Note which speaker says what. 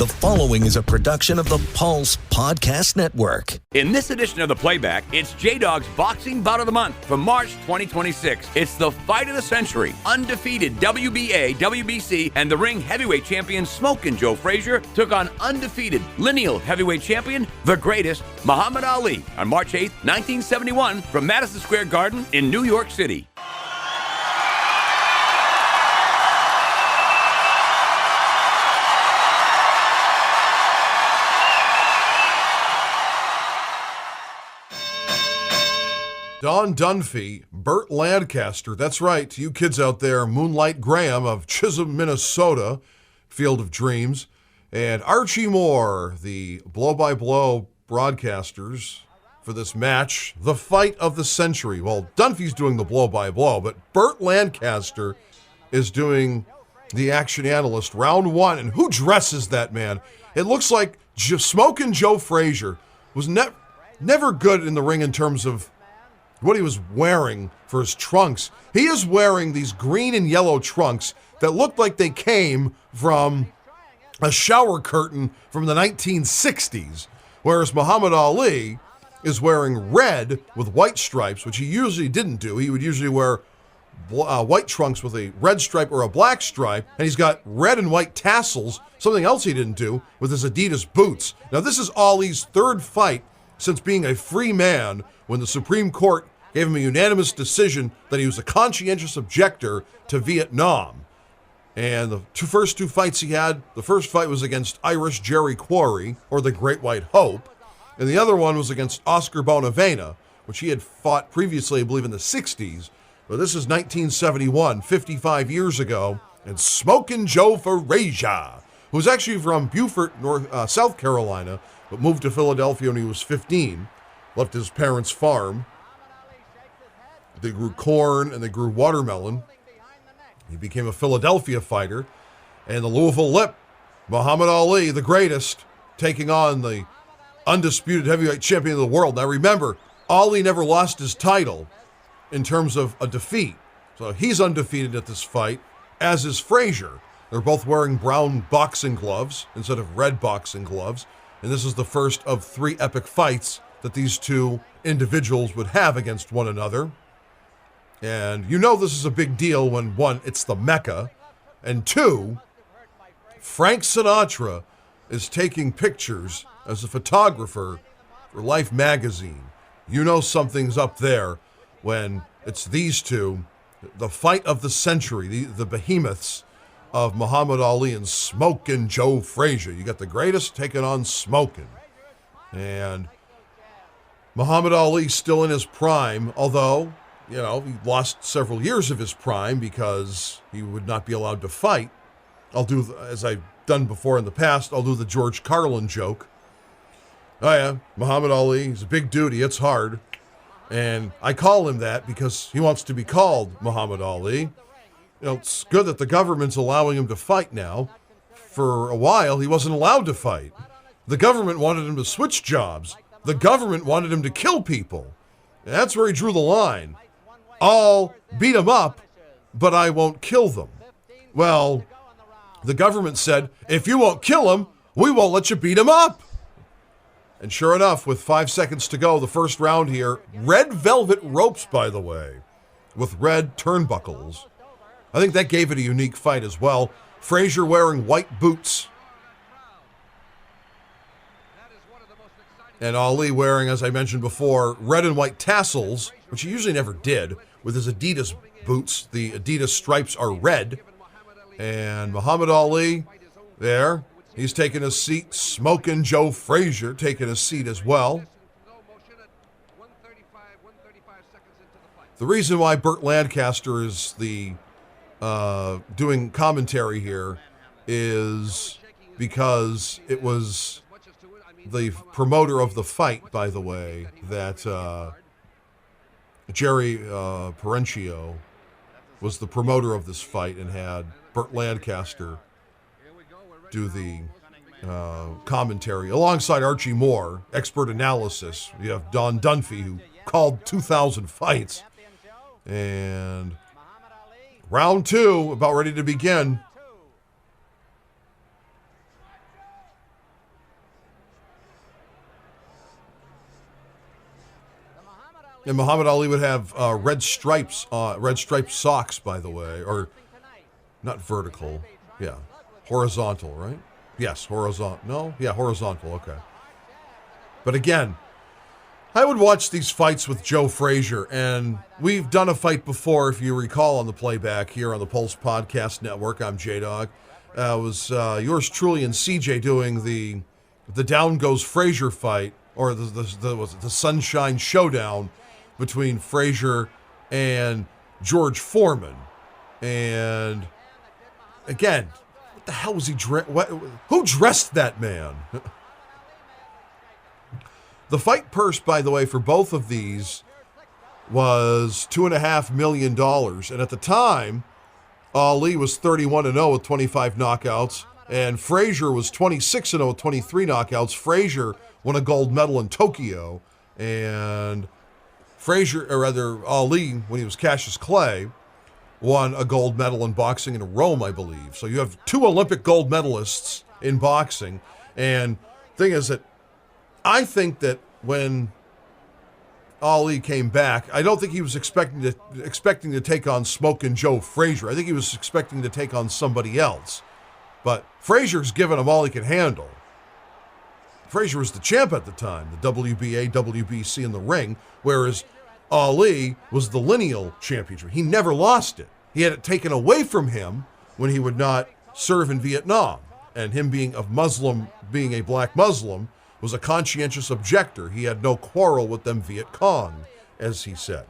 Speaker 1: The following is a production of the Pulse Podcast Network.
Speaker 2: In this edition of the Playback, it's J-Dog's Boxing Bout of the Month for March 2026. It's the fight of the century. Undefeated WBA, WBC, and the ring heavyweight champion Smokin Frazier took on undefeated lineal heavyweight champion, the greatest, Muhammad Ali, on March 8th, 1971, from Madison Square Garden in New York City.
Speaker 3: Don Dunphy, Burt Lancaster, that's right, to you kids out there, Moonlight Graham of Chisholm, Minnesota, Field of Dreams, and Archie Moore, the blow-by-blow broadcasters for this match, the fight of the century. Well, Dunphy's doing the blow-by-blow, but Burt Lancaster is doing the action analyst, round one, and who dresses that man? It looks like Smokin Frazier was never good in the ring in terms of what he was wearing for his trunks. He is wearing these green and yellow trunks that look like they came from a shower curtain from the 1960s, whereas Muhammad Ali is wearing red with white stripes, which he usually didn't do. He would usually wear white trunks with a red stripe or a black stripe, and he's got red and white tassels, something else he didn't do, with his Adidas boots. Now, this is Ali's third fight since being a free man when the Supreme Court gave him a unanimous decision that he was a conscientious objector to Vietnam. And the first two fights he had, the first fight was against Irish Jerry Quarry, or the Great White Hope, and the other one was against Oscar Bonavena, which he had fought previously, I believe, in the 60s. But this is 1971, 55 years ago, and Smokin Frazier, who was actually from Beaufort, South Carolina, but moved to Philadelphia when he was 15, left his parents' farm. They grew corn and they grew watermelon. He became a Philadelphia fighter. And the Louisville Lip, Muhammad Ali, the greatest, taking on the undisputed heavyweight champion of the world. Now remember, Ali never lost his title in terms of a defeat. So he's undefeated at this fight, as is Frazier. They're both wearing brown boxing gloves instead of red boxing gloves. And this is the first of three epic fights that these two individuals would have against one another. And you know this is a big deal when, one, it's the Mecca, and two, Frank Sinatra is taking pictures as a photographer for Life magazine. You know something's up there when it's these two, the fight of the century, the behemoths of Muhammad Ali and Smokin Frazier. You got the greatest taking on Smokin. And Muhammad Ali still in his prime, although, you know, he lost several years of his prime because he would not be allowed to fight. I'll do, as I've done before in the past, I'll do the George Carlin joke. Oh yeah, Muhammad Ali, he's a big dude, he hits hard. And I call him that because he wants to be called Muhammad Ali. You know, it's good that the government's allowing him to fight now. For a while, he wasn't allowed to fight. The government wanted him to switch jobs. The government wanted him to kill people. And that's where he drew the line. I'll beat them up, but I won't kill them. Well, the government said, if you won't kill them, we won't let you beat them up. And sure enough, with 5 seconds to go, the first round here, red velvet ropes, by the way, with red turnbuckles. I think that gave it a unique fight as well. Frazier wearing white boots. And Ali wearing, as I mentioned before, red and white tassels, which he usually never did, with his Adidas boots. The Adidas stripes are red. And Muhammad Ali, there, he's taking a seat. Smokin Frazier taking a seat as well. The reason why Burt Lancaster is the doing commentary here is because it was the promoter of the fight, by the way, that Jerry Perenchio was the promoter of this fight and had Burt Lancaster do the commentary alongside Archie Moore, expert analysis. You have Don Dunphy, who called 2,000 fights. And round two, about ready to begin. And Muhammad Ali would have red striped socks, by the way, or not vertical, yeah, horizontal, right? Yes, horizontal. No, yeah, horizontal. Okay. But again, I would watch these fights with Joe Frazier, and we've done a fight before, if you recall, on the Playback here on the Pulse Podcast Network. I'm J-Dog. It was yours truly and CJ doing the Down Goes Frazier fight, or the Sunshine Showdown between Frazier and George Foreman. And again, what the hell was he who dressed that man? The fight purse, by the way, for both of these was $2.5 million. And at the time, Ali was 31-0 with 25 knockouts, and Frazier was 26-0 with 23 knockouts. Frazier won a gold medal in Tokyo, and Ali, when he was Cassius Clay, won a gold medal in boxing in Rome, I believe. So you have 2 Olympic gold medalists in boxing. And the thing is that I think that when Ali came back, I don't think he was expecting to take on Smokin Joe Frazier. I think he was expecting to take on somebody else. But Frazier's given him all he can handle. Frazier was the champ at the time, the WBA, WBC in the ring, whereas Ali was the lineal championship. He never lost it. He had it taken away from him when he would not serve in Vietnam. And him being a black Muslim, was a conscientious objector. He had no quarrel with them Viet Cong, as he said.